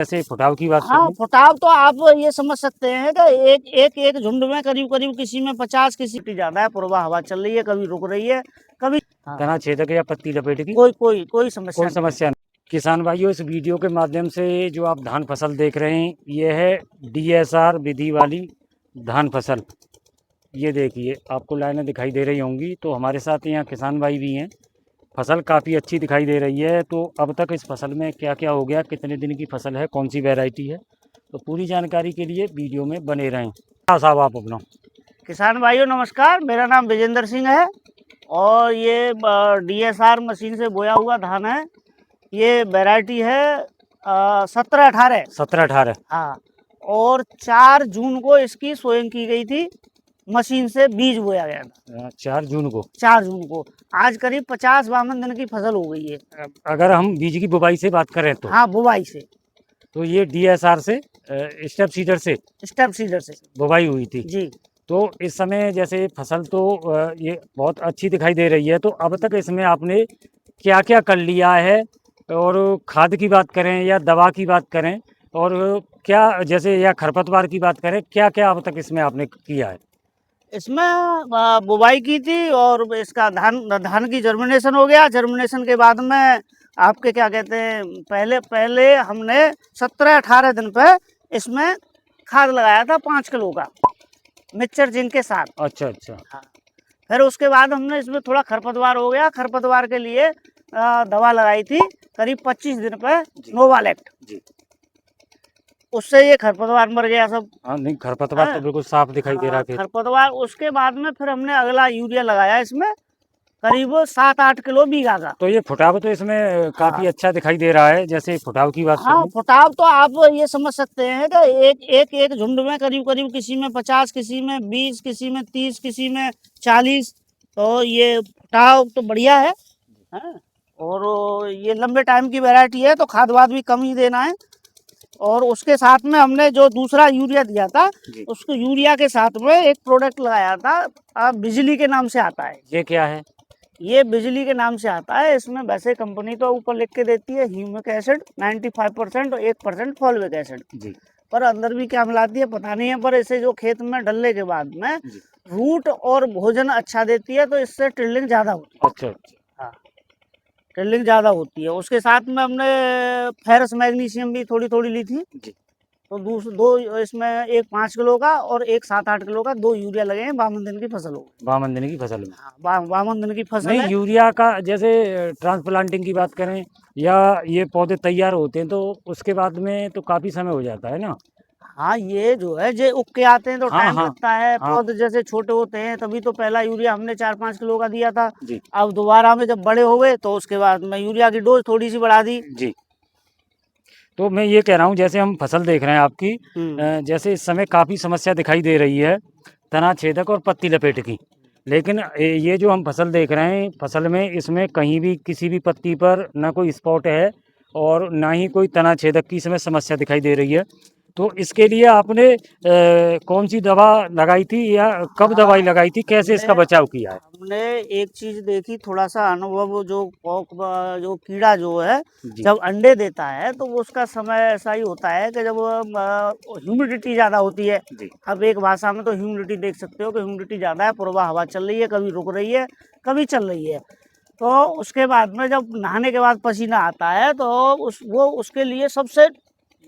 जैसे फुटाव की बात हाँ, करें, फुटाव तो आप ये समझ सकते हैं कि एक झुंड में करीब करीब किसी में 50 किसी ज्यादा है, पूर्वा हवा चल रही है, कभी रुक रही है, कभी तना छेदक या पत्ती लपेट की कोई समस्या कोई समस्या नहीं। किसान भाइयों, इस वीडियो के माध्यम से जो आप धान फसल देख रहे हैं, ये है DSR विधि वाली धान फसल। ये देखिए, आपको लाइनें दिखाई दे रही होंगी। तो हमारे साथ यहाँ किसान भाई भी हैं। फसल काफ़ी अच्छी दिखाई दे रही है। तो अब तक इस फसल में क्या क्या हो गया, कितने दिन की फसल है, कौन सी वैरायटी है, तो पूरी जानकारी के लिए वीडियो में बने रहें। हाँ साहब, आप अपना। किसान भाइयों नमस्कार, मेरा नाम विजेंद्र सिंह है और ये DSR मशीन से बोया हुआ धान है। ये वैरायटी है 17-18। हाँ, और 4 जून को इसकी सोइंग की गई थी, मशीन से बीज बोया गया था 4 जून को। 4 जून को। आज करीब 50-52 दिन की फसल हो गई है। अगर हम बीज की बुवाई से बात करें तो हाँ, बुवाई से, तो ये DSR से स्टेप सीडर से बुवाई हुई थी जी। तो इस समय जैसे फसल तो ये बहुत अच्छी दिखाई दे रही है। तो अब तक इसमें आपने क्या क्या कर लिया है, और खाद की बात करें या दवा की बात करें, और क्या जैसे या खरपतवार की बात करें, क्या क्या अब तक इसमें आपने किया है? इसमें बुवाई की थी और इसका धान की जर्मिनेशन हो गया। जर्मिनेशन के बाद में आपके क्या कहते हैं, पहले हमने 17-18 दिन पे इसमें खाद लगाया था 5 किलो का मिक्सचर जिंक के साथ। अच्छा अच्छा। हाँ, फिर उसके बाद हमने इसमें थोड़ा खरपतवार हो गया। खरपतवार के लिए दवा लगाई थी करीब 25 दिन पे, नोवालेक्ट जी। उससे ये खरपतवार मर गया सब। हाँ, नहीं खरपतवार तो बिल्कुल साफ दिखाई दे रहा है। खरपतवार उसके बाद में फिर हमने अगला यूरिया लगाया इसमें करीब 7-8 किलो बीघा का। तो ये फुटाव तो इसमें काफी अच्छा दिखाई दे रहा है। जैसे फुटाव की बात हाँ, फुटाव तो आप ये समझ सकते हैं कि एक झुंड में करीब करीब किसी में 50, किसी में 20, किसी में 30, किसी में 40। तो ये फुटाव तो बढ़िया है। और ये लंबे टाइम की वैरायटी है, तो खाद वाद भी कम ही देना है। और उसके साथ में हमने जो दूसरा यूरिया दिया था, उसको यूरिया के साथ में एक प्रोडक्ट लगाया था, बिजली के नाम से आता है। ये क्या है? ये बिजली के नाम से आता है। इसमें वैसे कंपनी तो ऊपर लिख के देती है ह्यूमिक एसिड 95% और 1% फॉल्विक एसिड जी, पर अंदर भी क्या मिलाती है पता नहीं है। पर इसे जो खेत में डलने के बाद में रूट और भोजन अच्छा देती है, तो इससे टिल्लिंग ज्यादा होती है। अच्छा अच्छा। हाँ, टिल्लिंग ज्यादा होती है। उसके साथ में हमने फेरस मैग्नीशियम भी थोड़ी थोड़ी ली थी जी। तो दो इसमें, एक 5 किलो का और एक 7-8 किलो का, 2 यूरिया लगे हैं। 52 दिन की फसल हो। 52 दिन की फसल में? हाँ, 52 दिन की फसल नहीं, है। यूरिया का जैसे ट्रांसप्लांटिंग की बात करें या ये पौधे तैयार होते हैं तो उसके बाद में तो काफी समय हो जाता है ना? हाँ, ये जो है जे उग के आते हैं तो टाइम लगता है। पौधे जैसे छोटे होते हैं तभी तो पहला यूरिया हमने 4-5 किलो का दिया था जी। अब दोबारा में जब बड़े हो गए तो उसके बाद मैं यूरिया की डोज थोड़ी सी बढ़ा दी जी। तो मैं ये कह रहा हूँ, जैसे हम फसल देख रहे हैं आपकी, जैसे इस समय काफ़ी समस्या दिखाई दे रही है तना छेदक और पत्ती लपेट की। लेकिन ये जो हम फसल देख रहे हैं, फसल में इसमें कहीं भी किसी भी पत्ती पर ना कोई स्पॉट है और ना ही कोई तना छेदक की इसमें समस्या दिखाई दे रही है। तो इसके लिए आपने कौन सी दवा लगाई थी या कब दवाई लगाई थी, कैसे इसका बचाव किया है? हमने एक चीज देखी, थोड़ा सा अनुभव, जो कीड़ा जो है जब अंडे देता है तो उसका समय ऐसा ही होता है कि जब ह्यूमिडिटी ज्यादा होती है। अब एक भाषा में तो ह्यूमिडिटी देख सकते हो कि ह्यूमिडिटी ज्यादा है, पूर्वा हवा चल रही है, कभी रुक रही है, कभी चल रही है। तो उसके बाद में जब नहाने के बाद पसीना आता है तो उसके लिए सबसे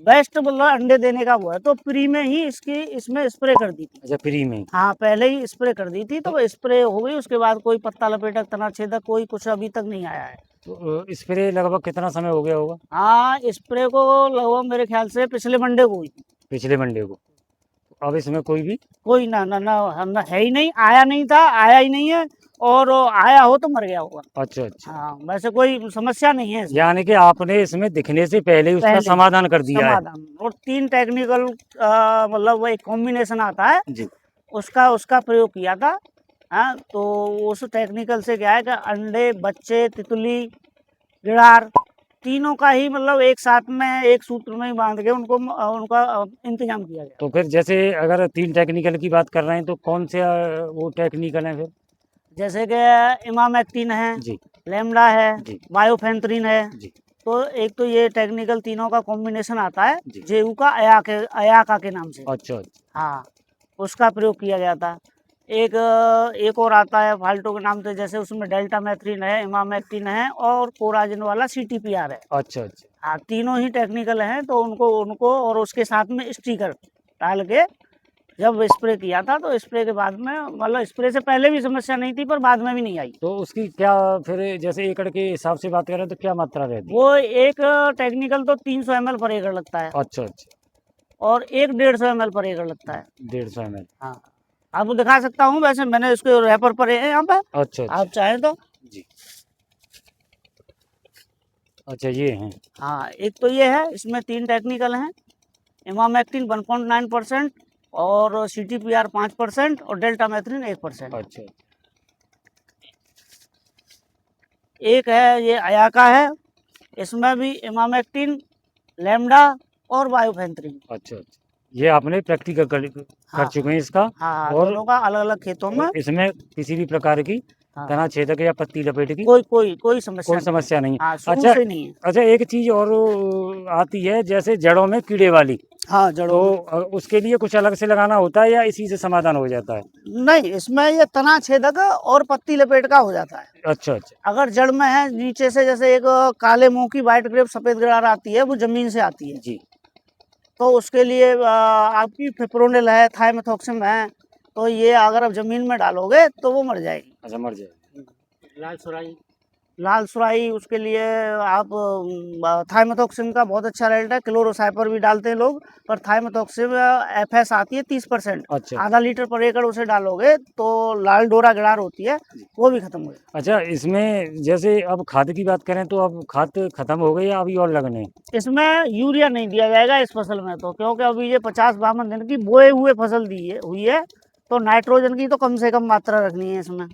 बेस्ट मतलब अंडे देने का वो है। तो प्री में ही इसमें स्प्रे कर दी थी। अच्छा, प्री में? हाँ, पहले ही स्प्रे कर दी थी। तो वो स्प्रे हो गई, उसके बाद कोई पत्ता लपेटक, तना छेदक, कोई कुछ अभी तक नहीं आया है। तो स्प्रे लगभग कितना समय हो गया होगा? हाँ, स्प्रे को लगभग मेरे ख्याल से पिछले मंडे को हुई। पिछले मंडे को? अब इसमें कोई ना है ही नहीं, आया नहीं था, आया ही नहीं है, और आया हो तो मर गया होगा। अच्छा अच्छा। हाँ, वैसे कोई समस्या नहीं है। यानी कि आपने इसमें दिखने से पहले उसका समाधान कर दिया है। और 3 टेक्निकल मतलब वो एक कॉम्बिनेशन आता है जी, उसका प्रयोग किया था। हाँ, तो उस टेक्निकल से क्या है कि अंडे, बच्चे, तितली, गिड़ार, तीनों का ही मतलब एक साथ में एक सूत्र में ही बांध के उनका इंतजाम किया गया। तो फिर जैसे अगर 3 टेक्निकल की बात कर रहे हैं तो कौन से वो टेक्निकल हैं फिर? जैसे कि इमामेक्टिन है जी, लैम्डा है जी, बायोफेंथ्रिन है जी, तो एक तो ये टेक्निकल तीनों का कॉम्बिनेशन आता है, जी। जेयू का अयाका के नाम से। अच्छा अच्छा। हाँ, उसका प्रयोग किया गया था। एक और आता है फाल्टो के नाम से, जैसे उसमें डेल्टा मैथ्रीन है, इमामेक्टिन है और कोराजिन वाला CTPR है। अच्छा अच्छा। हाँ, तीनों ही टेक्निकल हैं, तो उनको उनको और उसके साथ में स्टिकर डाल के जब स्प्रे किया था, तो स्प्रे के बाद में, मतलब स्प्रे से पहले भी समस्या नहीं थी, पर बाद में भी नहीं आई। तो उसकी क्या फिर जैसे एकड़ के हिसाब से बात करें तो क्या मात्रा रहती है? वो एक टेक्निकल तो 300 ml पर एकड़ लगता है अच्छा अच्छा। और एक 150 ml पर एकड़ लगता है। 150 ml। हाँ, आपको दिखा सकता हूँ, वैसे मैंने उसके रैपर पर है यहाँ पे, अच्छा अच्छा। आप चाहें तो। जी। अच्छा ये हैं। हाँ, एक तो ये है, इसमें 3 टेक्निकल हैं, इमामेक्टिन 1.9% और CTPR 5% और डेल्टा मैथ्रीन 1%। अच्छा एक है ये अयाका है, इसमें भी इमामेक्टिन, लैम्डा और वायोफेंथ्रिन। अच्छा अच्छा। ये आपने प्रैक्टिकल कर चुके हैं इसका। हाँ, और दोनों का अलग अलग खेतों में। और इसमें किसी भी प्रकार की हाँ, तना छेदक या पत्ती लपेट की कोई समस्या कोई नहीं। समस्या नहीं। हाँ, शुरू अच्छा से नहीं है। अच्छा, एक चीज और आती है जैसे जड़ों में कीड़े वाली, हाँ, जड़ों तो में उसके लिए कुछ अलग से लगाना होता है या इसी से समाधान हो जाता है? नहीं, इसमें ये तना छेदक और पत्ती लपेट का हो जाता है। अच्छा अच्छा। अगर जड़ में है नीचे से, जैसे एक काले मुंह की व्हाइट ग्रेप सफेद गरार आती है, वो जमीन से आती है, जी। तो उसके लिए आपकी फिप्रोनिल है, थाइमेथॉक्सिम है, तो ये अगर आप जमीन में डालोगे तो वो मर जाएगी। अच्छा, मर जाएगी। लाल सुराही, उसके लिए आप थाइमेथॉक्सिम का बहुत अच्छा रेट है। क्लोरोसाइपर भी डालते हैं लोग, पर थाइमेथॉक्सिम FS आती है 30%, अच्छा आधा लीटर पर एकड़ उसे डालोगे तो लाल डोरा गड़ार होती है, वो भी खत्म हो जाएगी। अच्छा, इसमें जैसे अब खाद की बात करें तो अब खाद खत्म हो गई या अभी और लगने हैं? इसमें यूरिया नहीं दिया जाएगा इस फसल में, तो क्योंकि अभी ये 50-52 दिन की बोए हुए फसल हुई है, तो नाइट्रोजन की तो कम से कम मात्रा रखनी है इसमें,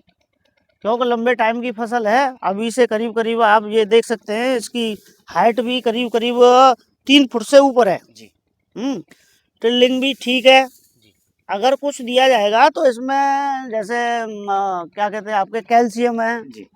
क्योंकि लंबे टाइम की फसल है। अभी से करीब करीब आप ये देख सकते हैं, इसकी हाइट भी करीब करीब 3 फुट से ऊपर है जी। टिल्लिंग भी ठीक है। अगर कुछ दिया जाएगा तो इसमें जैसे क्या कहते हैं आपके, कैल्शियम है, जी।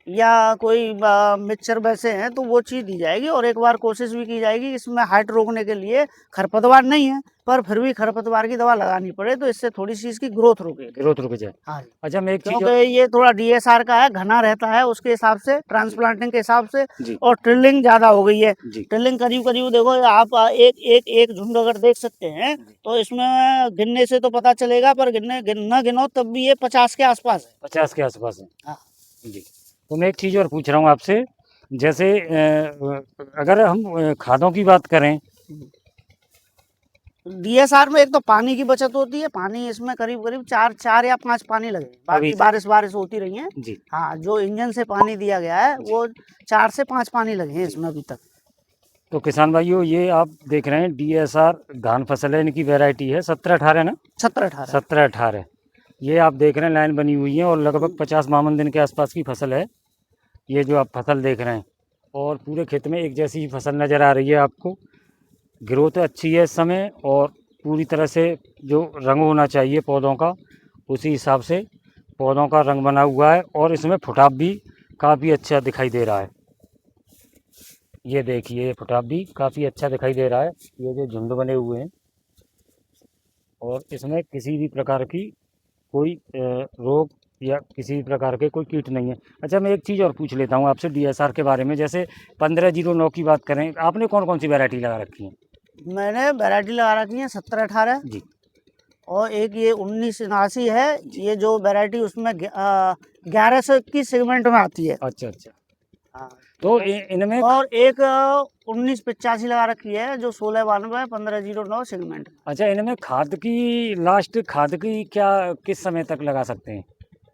या कोई मिक्सचर वैसे हैं, तो वो चीज़ दी जाएगी। और एक बार कोशिश भी की जाएगी इसमें हाइट रोकने के लिए, खरपतवार नहीं है पर फिर भी खरपतवार की दवा लगानी पड़े, तो इससे थोड़ी सी इसकी ग्रोथ रुकेगी। ग्रोथ रुक जाए। हाँ जी, अच्छा, मैं एक चीज क्योंकि ये थोड़ा DSR का है, घना रहता है उसके हिसाब से, ट्रांसप्लांटिंग के हिसाब से, जी और ट्रिलिंग ज़्यादा हो गई है। जी। ट्रिलिंग करीब करीब देखो आप, एक झुंड अगर देख सकते हैं, तो इसमें गिनने से तो पता चलेगा, पर गिनना गिनो तब भी ये 50 के आसपास है। 50 के आसपास है। हाँ जी। तो मैं एक चीज़ और पूछ रहा हूँ आपसे, जैसे अगर हम खादों की बात करें, DSR में एक तो पानी की बचत होती है, पानी इसमें करीब करीब 4 या 5 पानी लगे, बाकी बारिश होती रही है। जी। हाँ, जो इंजन से पानी दिया गया है वो 4 से 5 पानी लगे हैं इसमें अभी तक। तो किसान भाइयों, ये आप देख रहे हैं DSR धान फसल है, इनकी वैरायटी है 17-18 ना, 17-18। 17-18। ये आप देख रहे हैं लाइन बनी हुई है और लगभग 50-52 दिन के आसपास की फसल है, ये जो आप फसल देख रहे हैं। और पूरे खेत में एक जैसी ही फसल नज़र आ रही है आपको। ग्रोथ अच्छी है इस समय और पूरी तरह से जो रंग होना चाहिए पौधों का, उसी हिसाब से पौधों का रंग बना हुआ है और इसमें फुटाव भी काफ़ी अच्छा दिखाई दे रहा है। ये देखिए, ये फुटाव भी काफ़ी अच्छा दिखाई दे रहा है, ये जो झुंड बने हुए हैं, और इसमें किसी भी प्रकार की कोई रोग या किसी भी प्रकार के कोई कीट नहीं है। अच्छा, मैं एक चीज़ और पूछ लेता हूँ आपसे DSR के बारे में। जैसे 1509 की बात करें, आपने कौन कौन सी वैरायटी लगा रखी है? मैंने वैरायटी लगा रखी है 17-18 जी। और एक ये 1979 है, ये जो वैरायटी उसमें 1100 की सेगमेंट में आती है। अच्छा अच्छा। हाँ, तो इनमें और एक 1985 लगा रखी है, जो 1692 1509 सेगमेंट। अच्छा, इनमें खाद की लास्ट खाद की क्या किस समय तक लगा सकते हैं?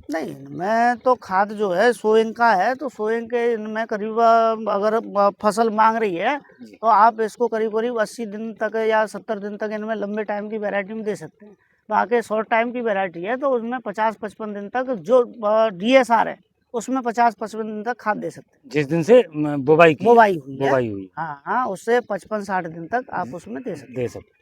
नहीं, मैं तो खाद जो है सोइंग का है, तो सोइंग के इनमें करीब अगर फसल मांग रही है, तो आप इसको करीब करीब 80 दिन तक या 70 दिन तक इनमें लंबे टाइम की वैरायटी में दे सकते हैं। बाकी शॉर्ट टाइम की वैरायटी है, तो उसमें 50-55 दिन तक जो DSR है, उसमें 50-55 दिन तक खाद दे सकते हैं। जिस दिन से बुवाई बुवाई हुई है, बुवाई हुई हाँ हाँ, उससे 55-60 दिन तक आप उसमें दे सकते हैं। दे सकते।